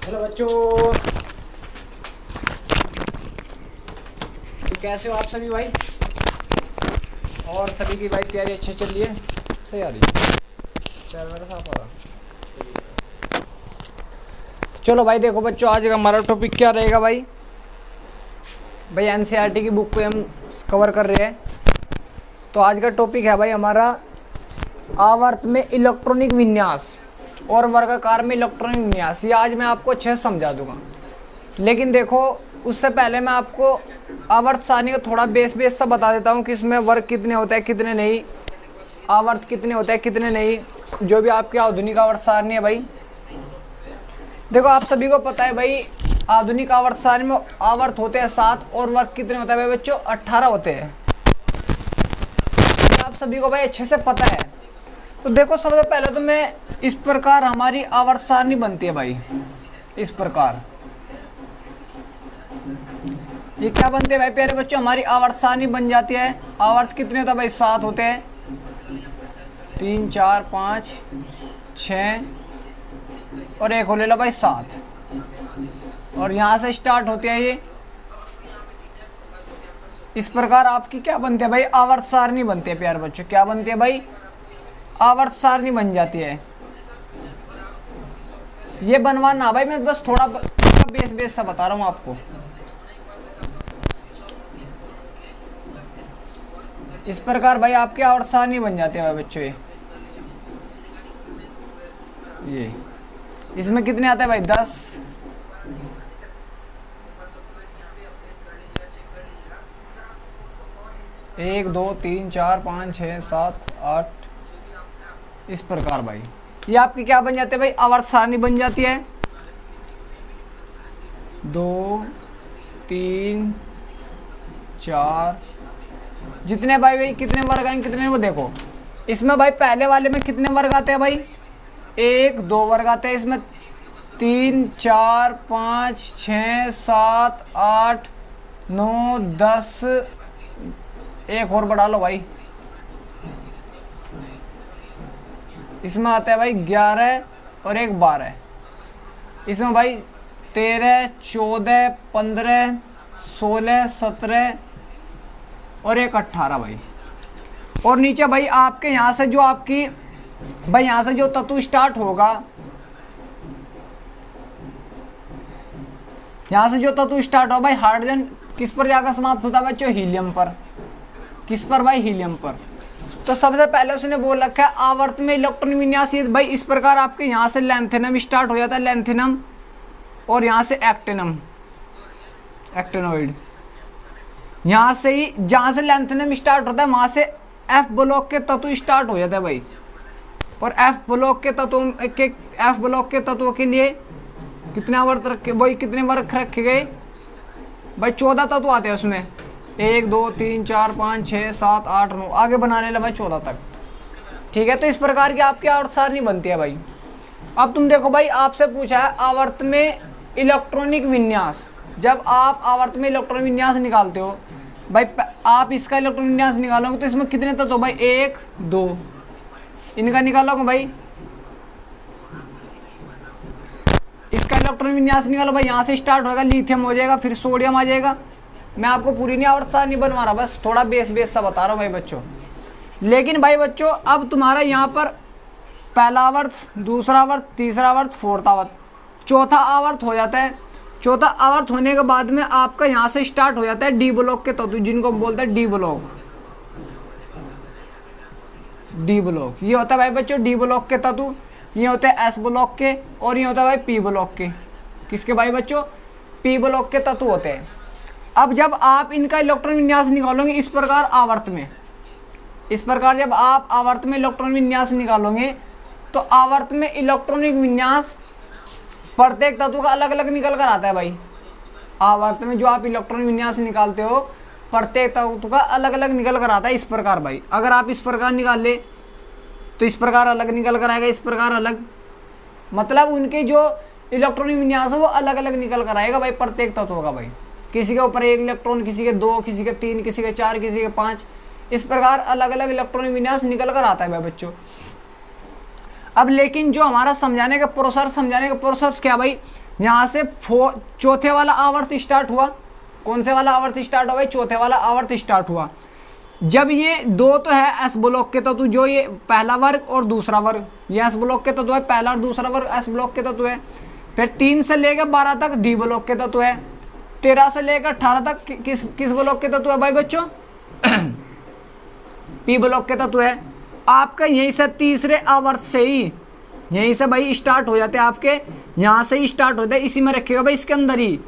Hello बच्चों, तो कैसे हो आप सभी भाई। और सभी की भाई तैयारी अच्छी चल रही है, सही आ रही है, चल मेरा साफ आ रहा। चलो भाई देखो बच्चों, आज का हमारा टॉपिक क्या रहेगा भाई। भाई एनसीईआरटी की बुक को हम कवर कर रहे हैं। तो आज का टॉपिक है भाई हमारा आवर्त में इलेक्ट्रॉनिक विन्यास और वर्गाकार में इलेक्ट्रॉनिक विन्यास। ये आज मैं आपको अच्छे से समझा दूंगा, लेकिन देखो उससे पहले मैं आपको आवर्त सारणी का थोड़ा बेस सा बता देता हूँ कि इसमें वर्ग कितने होते हैं कितने नहीं, आवर्त कितने होते हैं कितने नहीं, जो भी आपकी आधुनिक आवर्त सारणी है भाई। देखो आप सभी को पता है भाई, आधुनिक आवर्त सारणी में आवर्त होते हैं 7 और वर्ग कितने होते हैं भाई बच्चों, 18 होते हैं। आप सभी को भाई अच्छे से पता है। तो देखो सबसे पहले तो मैं इस प्रकार हमारी आवर्त सारणी बनती है भाई, इस प्रकार ये क्या बनती है भाई प्यारे बच्चों, हमारी आवर्त सारणी बन जाती है। आवर्त कितने होता है भाई, 7 होते हैं, 3 4 5 6 और एक हो ले लो भाई 7। और यहाँ से स्टार्ट होती है ये। इस प्रकार आपकी क्या बनती है भाई, आवर्त सारणी बनती है प्यारे बच्चों। क्या बनती है भाई, आवर्त सारणी बन जाती है। ये बनवाना भाई, मैं बस थोड़ा बेस सा बता रहा हूँ आपको। इस प्रकार भाई आपकी आवर्त सारणी बन जाती है भाई बच्चों। ये इसमें कितने आते हैं भाई, 10, 1 2 3 4 5 6 7 8। इस प्रकार भाई ये आपकी क्या बन जाती है भाई, आवर्त सारणी बन जाती है। 2 3 4 जितने भाई कितने वर्ग आएंगे कितने, वो देखो इसमें भाई पहले वाले में कितने वर्ग आते हैं भाई, 1 2 वर्ग आते हैं। इसमें 3 4 5 6 7 8 9 10, एक और बढ़ा लो भाई, इसमें आता है भाई 11 और एक 12। इसमें भाई 13 14 15 16 17 और एक 18 भाई। और नीचे भाई आपके यहाँ से जो आपकी भाई यहाँ से जो तत्व स्टार्ट होगा, यहाँ से जो तत्व स्टार्ट होगा भाई, हाइड्रोजन किस पर जाकर समाप्त होता है बच्चों, हीलियम पर। किस पर भाई, हीलियम पर। तो सबसे पहले उसने बोल रखा है आवर्त में इलेक्ट्रॉन विन्यास भाई। इस प्रकार आपके यहाँ से लैंथेनम स्टार्ट हो जाता है, लैंथेनम, और यहाँ से एक्टिनम, एक्टिनोइड। यहाँ से ही जहाँ से लैंथेनम स्टार्ट होता है वहाँ से एफ ब्लॉक के तत्व स्टार्ट हो जाता है भाई। और एफ ब्लॉक के तत्वों के लिए कितने आवर्त रखे भाई, कितने वर्ग रखे गए भाई, 14 तत्व आते हैं उसमें। 1 2 3 4 5 6 7 8 9, आगे बनाने लगा भाई 14 तक। ठीक है, तो इस प्रकार की आपकी आवर्त सारणी बनती है भाई। अब तुम देखो भाई, आपसे पूछा है आवर्त में इलेक्ट्रॉनिक विन्यास। जब आप आवर्त में इलेक्ट्रॉनिक विन्यास निकालते हो भाई, आप इसका इलेक्ट्रॉनिक विन्यास निकालोगे तो इसमें कितने तत्व हो भाई, 1 2, इनका निकालोगे भाई, इसका इलेक्ट्रॉनिक विन्यास निकालो भाई। यहाँ से स्टार्ट होगा, लिथियम हो जाएगा, फिर सोडियम आ जाएगा। मैं आपको पूरी नहीं आवर्त सारणी बनवा रहा, बस थोड़ा बेस सा बता रहा हूँ भाई बच्चों। लेकिन भाई बच्चों अब तुम्हारा यहाँ पर पहला आवर्त, दूसरा आवर्त, तीसरा आवर्त, फोर्थ आवर्त, चौथा आवर्त हो जाता है। चौथा आवर्त होने के बाद में आपका यहाँ से स्टार्ट हो जाता है डी ब्लॉक के तत्व, जिनको बोलते हैं डी ब्लॉक। डी ब्लॉक ये होता है भाई बच्चों, डी ब्लॉक के तत्व। ये होते हैं एस ब्लॉक के, और ये होता है भाई पी ब्लॉक के। किसके भाई बच्चों, पी ब्लॉक के तत्व होते हैं। अब जब आप इनका इलेक्ट्रॉन विन्यास निकालोगे इस प्रकार आवर्त में, इस प्रकार जब आप आवर्त में इलेक्ट्रॉन विन्यास निकालोगे तो आवर्त में इलेक्ट्रॉनिक विन्यास प्रत्येक तत्व का अलग अलग निकल कर आता है भाई। आवर्त में जो आप इलेक्ट्रॉनिक विन्यास निकालते हो प्रत्येक तत्व का अलग अलग निकल कर आता है। इस प्रकार भाई, अगर आप इस प्रकार निकाल ले तो इस प्रकार अलग निकल कर आएगा, इस प्रकार अलग, मतलब उनके जो इलेक्ट्रॉनिक विन्यास है वो अलग अलग निकल कर आएगा भाई प्रत्येक तत्व का भाई। किसी के ऊपर 1 इलेक्ट्रॉन, किसी के 2, किसी के 3, किसी के 4, किसी के 5, इस प्रकार अलग अलग इलेक्ट्रॉनिक विन्यास निकल कर आता है भाई बच्चों। अब लेकिन जो हमारा समझाने का प्रोसेस क्या भाई, यहाँ से चौथे वाला आवर्त स्टार्ट हुआ। कौन से वाला आवर्त स्टार्ट हुआ भाई? चौथे वाला आवर्त स्टार्ट हुआ। जब ये दो तो है एस ब्लॉक के तत्व, जो ये पहला वर्ग और दूसरा वर्ग, ये एस ब्लॉक के तत्व है, पहला और दूसरा वर्ग एस ब्लॉक के तत्व है। फिर 3 से लेकर 12 तक डी ब्लॉक के तत्व है। 13 से लेकर 18 तक किस ब्लॉक के तत्व है भाई बच्चों? पी ब्लॉक के तत्व है। आपका यहीं से तीसरे आवर्त से ही, यहीं से भाई स्टार्ट हो जाते हैं आपके, यहाँ से ही स्टार्ट होते हैं, इसी में रखेगा भाई, इसके अंदर ही।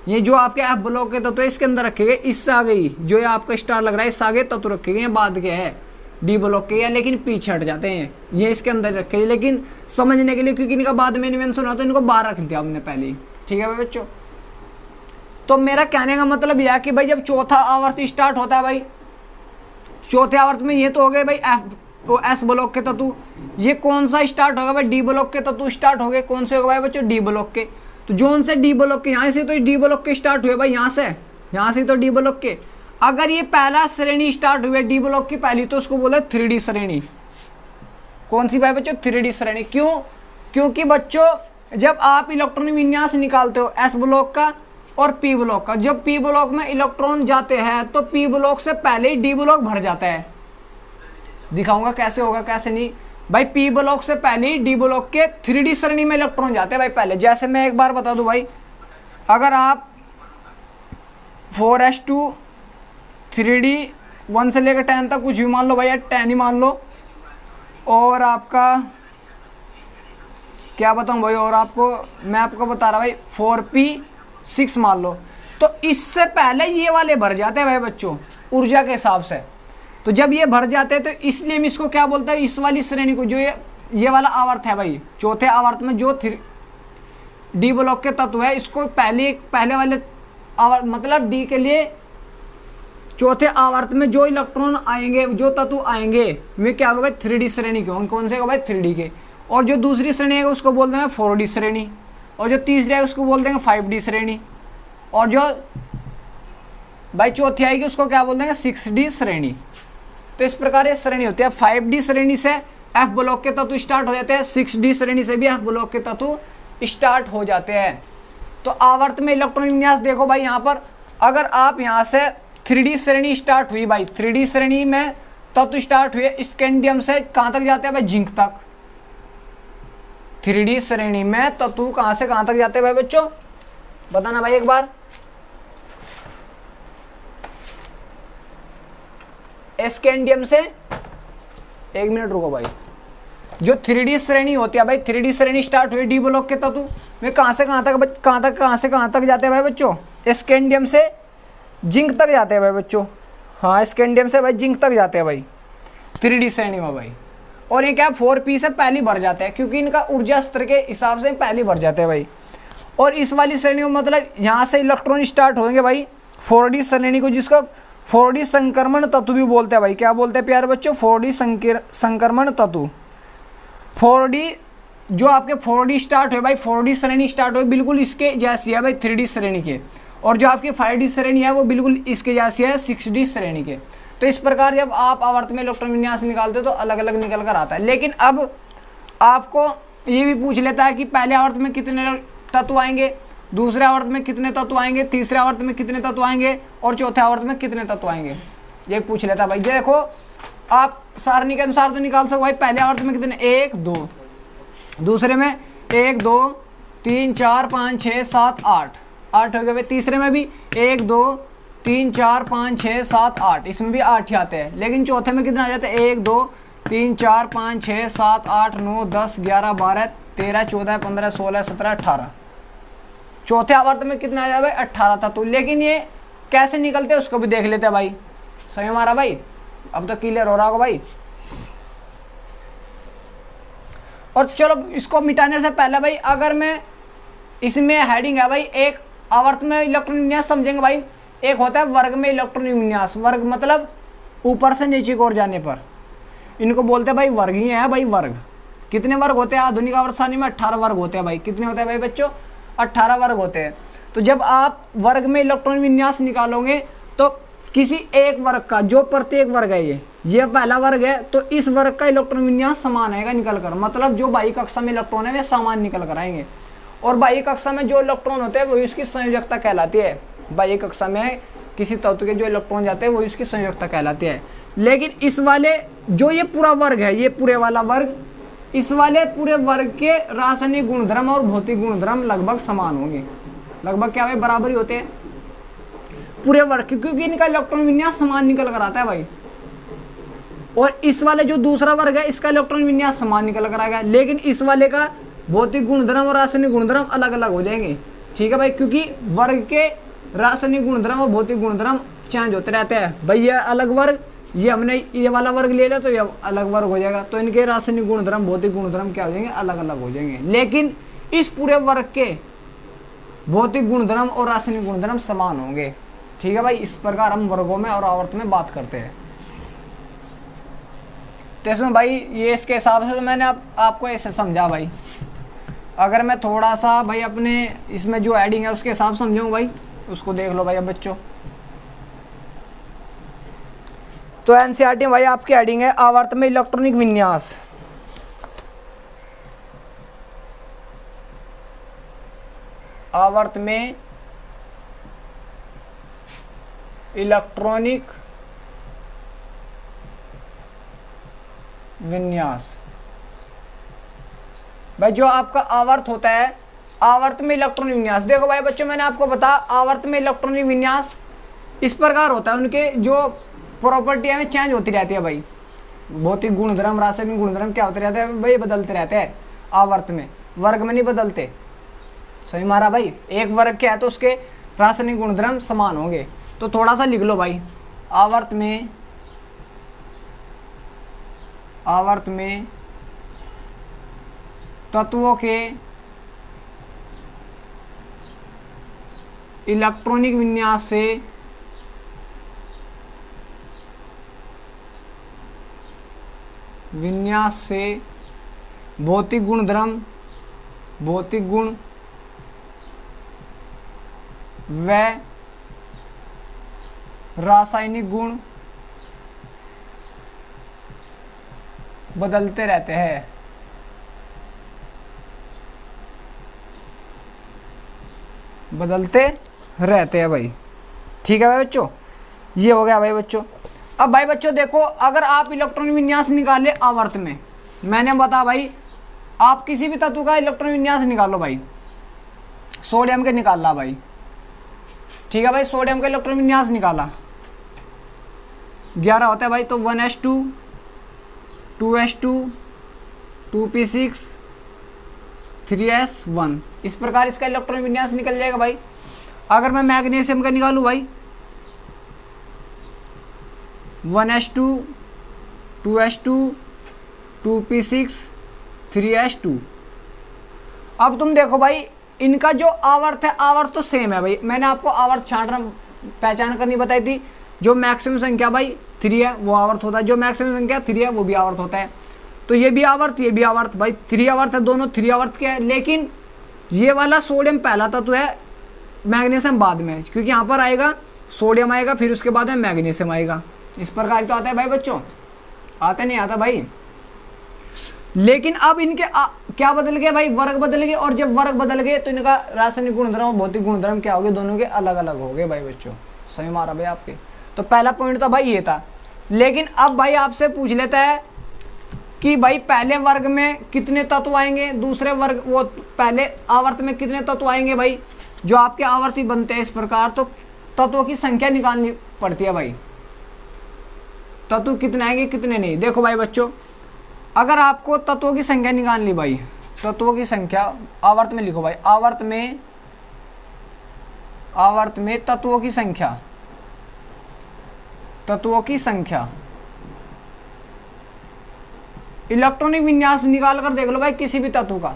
ये जो आपके एफ ब्लॉक के तत्व है इसके अंदर रखे गए, इससे आगे ही जो ये आपका स्टार लग रहा है इससे आगे तत्व रखे गए, बाद के है डी ब्लॉक के, लेकिन पीछे हट जाते हैं, ये इसके अंदर रखे गए। लेकिन समझने के लिए, क्योंकि इनका बाद में मेंशन होता है, इनको बाहर रख दिया हमने पहले ही। ठीक है भाई बच्चों, तो मेरा कहने का मतलब यह है कि भाई जब चौथा आवर्त स्टार्ट होता है भाई, चौथे आवर्त में ये तो हो गए भाई एस ब्लॉक के तत्व। ये कौन सा स्टार्ट होगा भाई? डी ब्लॉक के तत्व स्टार्ट हो गए। कौन से होगा भाई बच्चों? डी ब्लॉक के। तो जोन से डी ब्लॉक के, यहाँ से तो डी ब्लॉक के स्टार्ट हुए भाई, यहाँ से तो डी ब्लॉक के। अगर ये पहला श्रेणी स्टार्ट हुई है डी ब्लॉक की पहली, तो उसको बोला 3D श्रेणी। कौन सी भाई बच्चों? 3D श्रेणी। क्यों? क्योंकि बच्चों जब आप इलेक्ट्रॉन विन्यास निकालते हो एस ब्लॉक का और पी ब्लॉक का, जब पी ब्लॉक में इलेक्ट्रॉन जाते हैं तो पी ब्लॉक से पहले ही डी ब्लॉक भर जाता है। दिखाऊंगा कैसे होगा कैसे नहीं भाई। पी ब्लॉक से पहले ही डी ब्लॉक के 3D श्रेणी में इलेक्ट्रॉन जाते हैं भाई पहले। जैसे मैं एक बार बता दूं भाई, अगर आप 4s2 3D 1 से लेकर 10 तक कुछ भी मान लो भाई, या 10 ही मान लो, और आपका क्या बताऊं भाई, और आपको मैं आपको बता रहा भाई 4p6 मान लो, तो इससे पहले ये वाले भर जाते हैं भाई बच्चों ऊर्जा के हिसाब से। तो जब ये भर जाते हैं तो इसलिए हम इसको क्या बोलते हैं, इस वाली श्रेणी को, जो ये वाला आवर्त है भाई, चौथे आवर्त में जो डी ब्लॉक के तत्व है, इसको पहले वाले आवर्त, मतलब डी के लिए चौथे आवर्त में जो इलेक्ट्रॉन आएंगे, जो तत्व आएंगे, वे क्या होगा भाई? 3D श्रेणी के होंगे। कौन से होगा भाई? 3D के। और जो दूसरी श्रेणी है उसको बोलते हैं 4D श्रेणी, और जो तीसरी है उसको बोलते हैं 5D श्रेणी, और जो भाई चौथी आएगी उसको क्या बोलते हैं? 6D श्रेणी। तो इस प्रकार ये श्रेणी होती है। 5D श्रेणी से एफ ब्लॉक के तत्व स्टार्ट हो जाते हैं, 6D श्रेणी से भी एफ ब्लॉक के तत्व स्टार्ट हो जाते हैं। तो आवर्त में इलेक्ट्रॉन विन्यास देखो भाई, यहाँ पर अगर आप यहाँ से 3D श्रेणी स्टार्ट हुई भाई, 3D श्रेणी में तत्व स्टार्ट हुए, स्कैंडियम से कहाँ तक जाते हैं भाई? जिंक तक। 3D श्रेणी में तत्व कहाँ से कहाँ तक जाते हैं भाई बच्चों? बताना भाई एक बार। स्कैंडियम से, एक मिनट रुको भाई, जो 3D श्रेणी होती है भाई, 3D श्रेणी स्टार्ट हुई डी ब्लॉक के तत्व वे कहाँ से कहाँ तक जाते हैं भाई बच्चों? स्कैंडियम से जिंक तक जाते हैं भाई बच्चों। हाँ, स्कैंडियम से भाई जिंक तक जाते हैं भाई 3D श्रेणी में भाई। और ये क्या 4p से पहले भर जाते हैं, क्योंकि इनका ऊर्जा स्तर के हिसाब से पहले भर जाते हैं भाई। और इस वाली श्रेणी को मतलब यहाँ से इलेक्ट्रॉन स्टार्ट होंगे भाई 4D श्रेणी को, जिसको 4D संक्रमण तत्व भी बोलते हैं भाई। क्या बोलते हैं प्यारे बच्चों? 4D संक्रमण तत्व। 4D जो आपके 4D स्टार्ट हुए भाई, 4D श्रेणी स्टार्ट हुई बिल्कुल इसके जैसी है भाई 3D श्रेणी के, और जो आपकी 5D श्रेणी है वो बिल्कुल इसके जैसी है 6D श्रेणी के। तो इस प्रकार जब आप आवर्त में इलेक्ट्रॉन विन्यास निकालते हो तो अलग अलग निकल कर आता है। लेकिन अब आपको ये भी पूछ लेता है कि पहले आवर्त में कितने तत्व आएंगे, दूसरे आवर्त में कितने तत्व आएंगे, तीसरे आवर्त में कितने तत्व आएंगे, और चौथे आवर्त में कितने तत्व आएंगे, ये पूछ लेता है भाई। देखो आप सारणी के अनुसार तो निकाल सको भाई। पहले आवर्त में कितने? 1 2, दूसरे में 1 2 3 4 5 6 7 8 हो गए भाई। तीसरे में भी 1 2 3 4 5 6 7 8, इसमें भी 8 ही आते हैं। लेकिन चौथे में कितने आ जाते हैं? 1 2 3 4 5 6 7 8 9 10 11 12 13 14 15 16 17 18। चौथे आवर्त में कितने आ जाए भाई? 18 तत्व। लेकिन ये कैसे निकलते हैं उसको भी देख लेते हैं भाई। सही हमारा भाई, अब तो क्लियर हो रहा होगा भाई। और चलो इसको मिटाने से पहले भाई, अगर मैं इसमें हेडिंग है भाई, एक आवर्त में इलेक्ट्रॉन विन्यास समझेंगे भाई, एक होता है वर्ग में इलेक्ट्रॉन विन्यास। वर्ग मतलब ऊपर से नीचे की ओर जाने पर, इनको बोलते हैं भाई वर्ग ही है भाई। वर्ग कितने वर्ग होते हैं आधुनिक आवर्त सारणी में? 18 वर्ग होते हैं भाई। कितने होते हैं भाई बच्चों? 18 वर्ग होते हैं। तो जब आप वर्ग में इलेक्ट्रॉन विन्यास निकालोगे तो किसी एक वर्ग का, जो प्रत्येक वर्ग है, ये पहला वर्ग है, तो इस वर्ग का इलेक्ट्रॉन विन्यास समान आएगा निकल कर, मतलब जो बाई कक्षा में इलेक्ट्रॉन है वे समान निकल कर आएंगे। और बाह्य कक्षा में जो इलेक्ट्रॉन होते हैं वही उसकी संयोजकता कहलाती है। बाह्य कक्षा में किसी तत्व के जो इलेक्ट्रॉन जाते हैं वही उसकी संयोजकता कहलाती है। लेकिन इस वाले जो ये पूरा वर्ग है, ये पूरे वाला वर्ग, इस वाले पूरे वर्ग के रासायनिक गुणधर्म और भौतिक गुणधर्म लगभग समान होंगे। लगभग क्या भाई, बराबर ही होते हैं पूरे वर्ग, क्योंकि इनका इलेक्ट्रॉन विन्यास समान निकल कर आता है भाई। और इस वाले जो दूसरा वर्ग है इसका इलेक्ट्रॉन विन्यास समान निकल कर आएगा, लेकिन इस वाले का भौतिक गुणधर्म और रासायनिक गुणधर्म अलग अलग हो जाएंगे। ठीक है भाई, क्योंकि वर्ग के रासायनिक गुणधर्म और भौतिक गुणधर्म चेंज होते रहते हैं भाई। ये अलग वर्ग, ये हमने ये वाला वर्ग ले लिया तो ये अलग वर्ग हो जाएगा, तो इनके रासायनिक गुणधर्म भौतिक गुणधर्म क्या हो जाएंगे, अलग अलग हो जाएंगे। लेकिन इस पूरे वर्ग के भौतिक गुणधर्म और रासायनिक गुणधर्म समान होंगे। ठीक है भाई, इस प्रकार हम वर्गों में और आवर्त में बात करते हैं। तो इसमें भाई ये इसके हिसाब से तो मैंने आपको ऐसे समझा भाई। अगर मैं थोड़ा सा भाई अपने इसमें जो एडिंग है उसके हिसाब समझाऊँ भाई, उसको देख लो भाई अब बच्चों। तो एनसीईआरटी भाई आपकी हेडिंग है आवर्त में इलेक्ट्रॉनिक विन्यास। आवर्त में इलेक्ट्रॉनिक विन्यास। भाई जो आपका आवर्त होता है, आवर्त में इलेक्ट्रॉनिक विन्यास, देखो भाई बच्चों मैंने आपको बताया आवर्त में इलेक्ट्रॉनिक विन्यास इस प्रकार होता है, उनके जो प्रॉपर्टियां में चेंज होती रहती है भाई। भौतिक गुणधर्म रासायनिक गुणधर्म क्या होते रहते हैं भाई, बदलते रहते हैं आवर्त में, वर्ग में नहीं बदलते। सही मारा भाई, एक वर्ग क्या है तो उसके रासायनिक गुणधर्म समान होंगे। तो थोड़ा सा लिख लो भाई, आवर्त में तत्वों के इलेक्ट्रॉनिक विन्यास से भौतिक गुण व रासायनिक गुण बदलते रहते हैं। भाई। ठीक है भाई बच्चों, ये हो गया भाई बच्चों। अब भाई बच्चों देखो, अगर आप इलेक्ट्रॉन विन्यास निकाले आवर्त में, मैंने बताया भाई आप किसी भी तत्व का इलेक्ट्रॉन विन्यास निकालो भाई, सोडियम के निकाला भाई। ठीक है भाई, सोडियम का इलेक्ट्रॉन विन्यास निकाला 11 होता है भाई, तो 1s2 2s2 2p6 3s1, इस प्रकार इसका इलेक्ट्रॉन विन्यास निकल जाएगा भाई। अगर मैं मैग्नीशियम का निकालूं भाई 1s2 2s2 2p6 3s2। अब तुम देखो भाई इनका जो आवर्त है, आवर्त तो सेम है भाई, मैंने आपको आवर्त छांटना पहचान करनी बताई थी। जो मैक्सिमम संख्या भाई 3 है वो आवर्त होता है, जो मैक्सिमम संख्या 3 है वो भी आवर्त होता है। तो ये भी आवर्त ये भी आवर्त भाई, 3 आवर्त है, दोनों 3 आवर्त के है। लेकिन ये वाला सोडियम पहला तत्व है, मैग्नीशियम बाद में, क्योंकि यहाँ पर आएगा सोडियम आएगा फिर उसके बाद में मैग्नीशियम आएगा। इस प्रकार तो आता है भाई बच्चों, आता नहीं आता भाई। लेकिन अब इनके क्या बदल गए भाई, वर्ग बदल गए, और जब वर्ग बदल गए तो इनका रासायनिक गुणधर्म और भौतिक गुणधर्म क्या हो गए, दोनों के अलग अलग हो गए भाई बच्चों। सही मारा भाई आपके। तो पहला पॉइंट तो भाई ये था। लेकिन अब भाई आपसे पूछ लेता है कि भाई पहले वर्ग में कितने तत्व आएंगे, दूसरे वर्ग वो पहले आवर्त में कितने तत्व आएंगे भाई, जो आपके आवर्ती बनते हैं इस प्रकार। तो तत्वों की संख्या निकालनी पड़ती है भाई, तत्व कितने आएंगे कितने नहीं। देखो भाई बच्चों, अगर आपको तत्वों की संख्या निकालनी भाई, तत्वों की संख्या आवर्त में लिखो भाई, आवर्त में तत्वों की संख्या इलेक्ट्रॉनिक विन्यास निकाल कर देख लो भाई किसी भी तत्व का,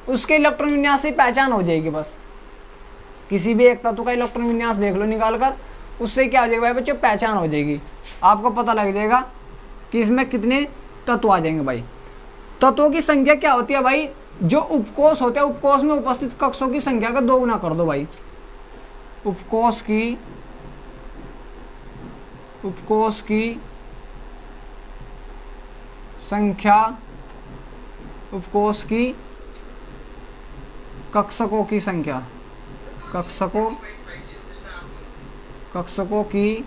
उसके इलेक्ट्रॉन विन्यास से पहचान हो जाएगी। बस किसी भी एक तत्व का इलेक्ट्रॉन विन्यास देख लो निकाल कर, उससे क्या हो जाएगा भाई बच्चों, पहचान हो जाएगी। आपको पता लग जाएगा कि इसमें कितने तत्व आ जाएंगे भाई। तत्वों की संख्या क्या होती है भाई, जो उपकोष होते हैं उपकोष में उपस्थित कक्षों की संख्या का 2 गुना कर दो भाई। उपकोष की संख्या, उपकोष की कक्षकों की संख्या, कक्षकों की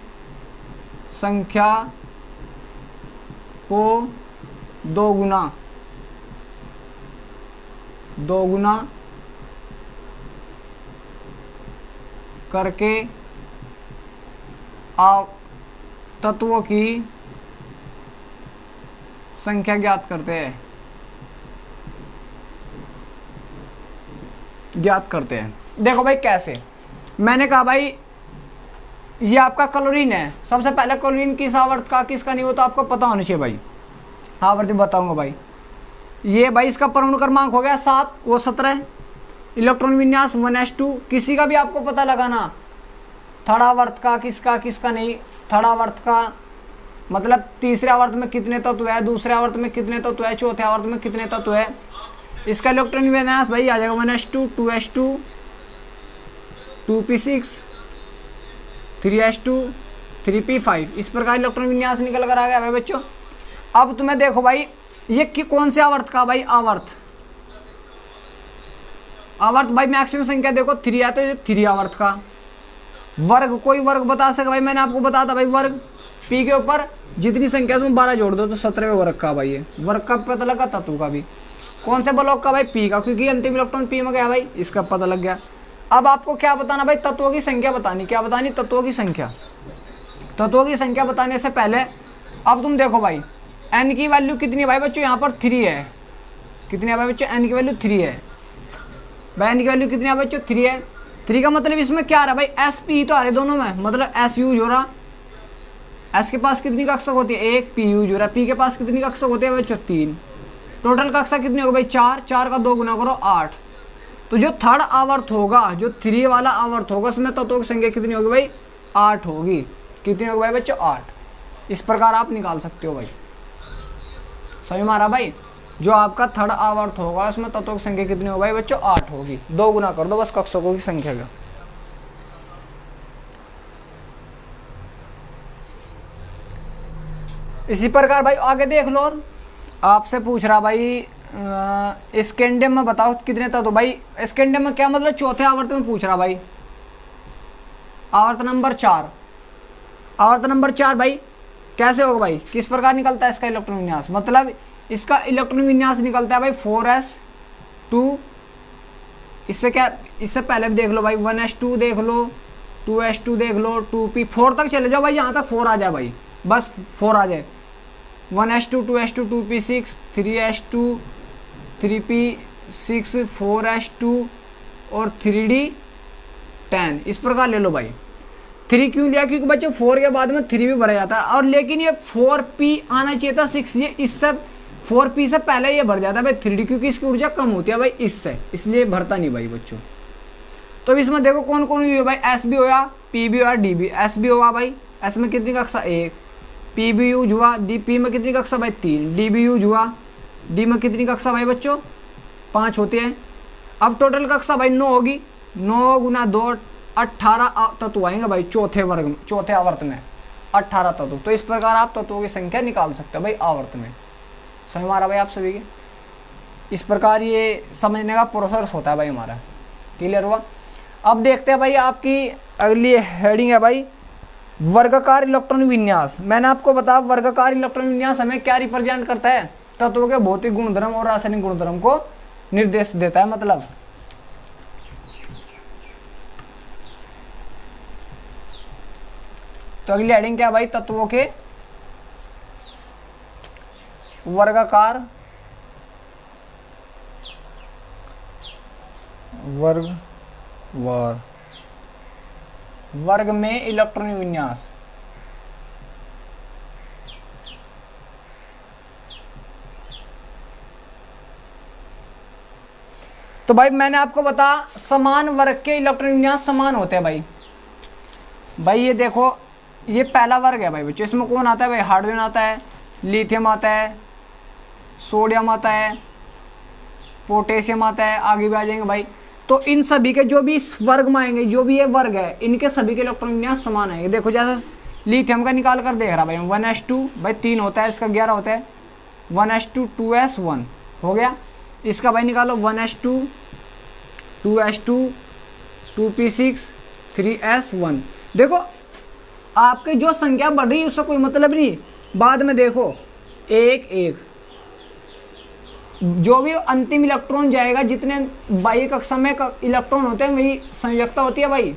संख्या को दोगुना करके तत्वों की संख्या ज्ञात करते हैं। देखो भाई कैसे, मैंने कहा भाई ये आपका क्लोरीन है। सबसे पहले क्लोरीन किस आवर्त का किसका नहीं, वो तो आपको पता होना चाहिए भाई। आवर्त बताऊंगा भाई। ये भाई इसका परमाणु क्रमांक हो गया 7, वो 17। इलेक्ट्रॉन विन्यास 1s2। किसी का भी आपको पता लगाना, थर्ड आवर्त का किसका नहीं। थर्ड आवर्त का मतलब तीसरे आवर्त में कितने तत्व है, दूसरे आवर्त में कितने तत्व है, चौथे आवर्त में कितने तत्व है। इसका इलेक्ट्रॉन विन्यास भाई आ जाएगा 1s2, 2s2, 2p6, 3s2, 3p5। इस प्रकार इलेक्ट्रॉन विन्यास निकल कर आ गया भाई बच्चों। अब तुम्हें देखो भाई ये कौन से आवर्त का भाई, आवर्त भाई मैक्सिमम संख्या देखो 3 है, तो ये 3 आवर्त का। वर्ग, कोई वर्ग बता सके भाई, मैंने आपको बताया था भाई वर्ग, पी के ऊपर जितनी संख्या उसमें 12 जोड़ दो तो 17वें वर्ग का भाई। ये वर्ग का पता लगा, तत्व का भी। कौन से ब्लॉक का भाई, पी का, क्योंकि अंतिम इलेक्ट्रॉन पी में गया भाई, इसका पता लग गया। अब आपको क्या बताना भाई, तत्वों की संख्या बतानी। क्या बतानी, तत्वों की संख्या। तत्वों की संख्या बताने से पहले अब तुम देखो भाई n की वैल्यू कितनी है भाई बच्चों, यहाँ पर 3 है। कितनी है भाई बच्चों, n की वैल्यू 3 है भाई। n की वैल्यू कितनी है बच्चों, 3 है। 3 का मतलब इसमें क्या आ रहा है भाई, s p तो आ रहे दोनों में, मतलब s यूज हो रहा। s के पास कितनी कक्षक होती है, 1। p यूज हो रहा। p के पास कितनी कक्षक होती है बच्चों, 3। टोटल कक्षा कितनी होगी भाई, 4। 4 का 2 गुना करो 8। तो जो थर्ड आवर्त होगा, जो 3 वाला आवर्त होगा, उसमें तत्वों की संख्या कितनी होगी भाई, 8 होगी। कितनी होगी भाई बच्चों, 8। इस प्रकार आप निकाल सकते हो भाई। समझ में आ रहा भाई, जो आपका थर्ड आवर्त होगा उसमें तत्वों की संख्या कितनी होगी भाई बच्चों, 8 होगी। 2 गुना कर दो बस कक्षकों की संख्या का। इसी प्रकार भाई आगे देख लो। आपसे पूछ रहा भाई स्कैंडियम में बताओ कितने तत्व भाई। स्कैंडियम में क्या मतलब, चौथे आवर्त में पूछ रहा भाई। आवर्त नंबर 4, आवर्त नंबर 4 भाई कैसे होगा भाई, किस प्रकार निकलता है इसका इलेक्ट्रॉन विन्यास। मतलब इसका इलेक्ट्रॉन विन्यास निकलता है भाई 4s2। इससे क्या, इससे पहले देख लो भाई 1s2 देख लो, 2s2 देख लो, 2p4 तक चले जाओ भाई, यहाँ तक 4 आ जाए भाई, बस 4 आ जाए। 1s2, 2s2, 2p6, 3s2, 3p6, 4s2 और 3d10। इस प्रकार ले लो भाई। 3 क्यों लिया, क्योंकि बच्चों 4 के बाद में 3 भी भरा जाता है। और लेकिन ये 4p आना चाहिए था 6, ये इससे 4p से पहले ये भर जाता है भाई 3d, क्योंकि इसकी ऊर्जा कम होती है भाई इससे, इसलिए भरता नहीं भाई बच्चों। तो इसमें देखो कौन कौन हुई है भाई, s भी होया, p भी होया, d भी। s भी होगा भाई, s में कितनी कक्षा, 1। p भी यूज हुआ, p में कितनी कक्षा भाई, 3। d भी यूज हुआ, d में कितनी कक्षा भाई बच्चों, 5 होती है। अब टोटल कक्षा भाई 9 होगी। 9 गुना 2 18 तत्व आएंगे भाई चौथे वर्ग में, चौथे आवर्त में 18 तत्व। तो इस प्रकार आप तत्वों की संख्या निकाल सकते हो भाई आवर्त में। समझ में आ रहा भाई आप सभी के। इस प्रकार ये समझने का प्रोसेस होता है भाई हमारा। क्लियर हुआ। अब देखते हैं भाई आपकी अगली हेडिंग है भाई वर्गाकार इलेक्ट्रॉन विन्यास। मैंने आपको बताया वर्गाकार इलेक्ट्रॉन विन्यास हमें क्या रिप्रेजेंट करता है, तत्वों के भौतिक गुणधर्म और रासायनिक गुणधर्म को निर्देश देता है। मतलब तो अगली हेडिंग क्या है भाई, तत्वों के वर्गाकार वर्ग में इलेक्ट्रॉन विन्यास। तो भाई मैंने आपको बताया समान वर्ग के इलेक्ट्रॉन विन्यास समान होते हैं भाई। भाई ये देखो ये पहला वर्ग है भाई बच्चों। इसमें कौन आता है भाई, हाइड्रोजन आता है, लिथियम आता है, सोडियम आता है, पोटेशियम आता है, आगे भी आ जाएंगे भाई। तो इन सभी के जो भी इस वर्ग में आएंगे, जो भी ये वर्ग है, इनके सभी के इलेक्ट्रॉन विन्यास समान आएंगे। देखो जैसे लिथियम का निकाल कर देख रहा भाई 1s2 भाई 3 होता है, इसका 11 होता है। 1s2 2s1 हो गया। इसका भाई निकालो 1s2 2s2 2p6 3s1। देखो आपकी जो संख्या बढ़ रही है उससे कोई मतलब नहीं, बाद में देखो 1 1 जो भी अंतिम इलेक्ट्रॉन जाएगा, जितने बाह्य कक्षा में इलेक्ट्रॉन होते हैं वही संयुक्ता होती है भाई।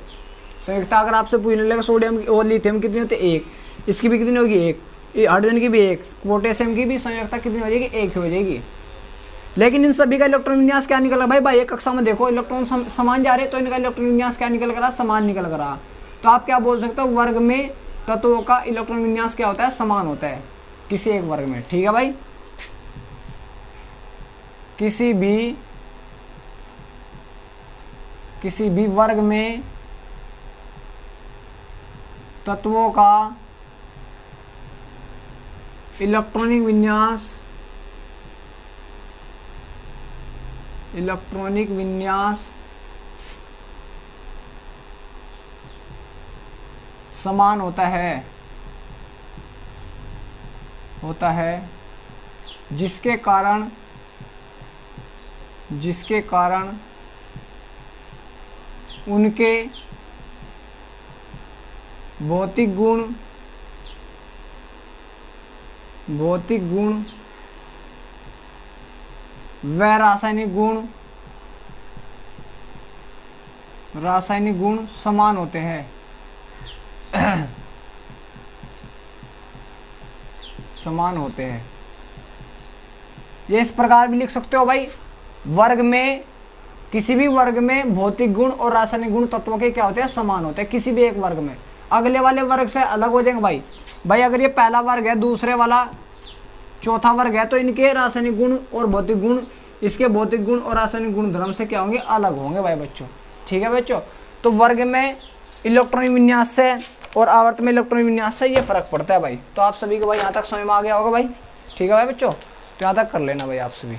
संयुक्ता अगर आपसे पूछने लगा सोडियम और लिथियम कितनी होती है, 1, इसकी भी कितनी होगी 1, हाइड्रोजन की भी 1, पोटेशियम की भी संयुक्ता कितनी हो जाएगी, 1 हो जाएगी। लेकिन इन सभी का इलेक्ट्रॉन विन्यास क्या निकल रहा भाई, बाह्य कक्षा में देखो इलेक्ट्रॉन समान जा रहे हैं तो इनका इलेक्ट्रॉन विन्यास क्या निकल रहा, समान निकल रहा। तो आप क्या बोल सकते हो, वर्ग में तत्वों का इलेक्ट्रॉन विन्यास क्या होता है, समान होता है किसी एक वर्ग में। ठीक है भाई, किसी भी वर्ग में तत्वों का इलेक्ट्रॉनिक विन्यास समान होता है जिसके कारण उनके भौतिक गुण व रासायनिक गुण समान होते हैं। समान होते हैं, ये इस प्रकार भी लिख सकते हो भाई, वर्ग में किसी भी वर्ग में भौतिक गुण और रासायनिक गुण तत्वों के क्या होते हैं, समान होते हैं किसी भी एक वर्ग में। अगले वाले वर्ग से अलग हो जाएंगे भाई अगर ये पहला वर्ग है, दूसरे वाला चौथा वर्ग है, तो इनके रासायनिक गुण और भौतिक गुण, इसके भौतिक गुण और रासायनिक गुण धर्म से क्या होंगे, अलग होंगे भाई बच्चों। ठीक है बच्चों, तो वर्ग में इलेक्ट्रॉनिक विन्यास से और आवर्त में इलेक्ट्रॉनिक विन्यास से ये फर्क पड़ता है भाई। तो आप सभी को भाई यहाँ तक समझ में आ गया होगा भाई। ठीक है भाई बच्चों, तो यहाँ तक कर लेना भाई आप सभी।